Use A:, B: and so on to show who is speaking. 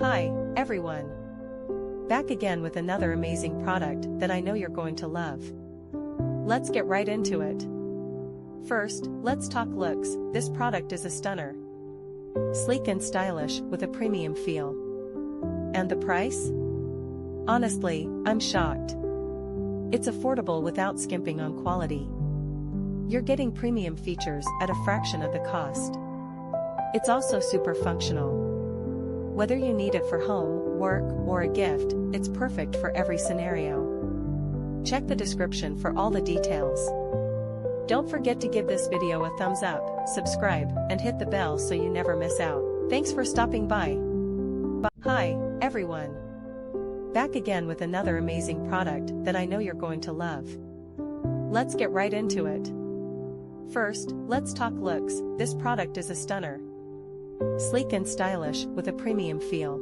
A: Hi, everyone. Back again with another amazing product that I know you're going to love. Let's get right into it. First, let's talk looks. This product is a stunner. Sleek and stylish with a premium feel. And the price? Honestly, I'm shocked. It's affordable without skimping on quality. You're getting premium features at a fraction of the cost. It's also super functional. Whether you need it for home, work, or a gift, it's perfect for every scenario. Check the description for all the details. Don't forget to give this video a thumbs up, subscribe, and hit the bell so you never miss out. Thanks for stopping by. Hi, everyone. Back again with another amazing product that I know you're going to love. Let's get right into it. First, let's talk looks. This product is a stunner. Sleek and stylish with a premium feel.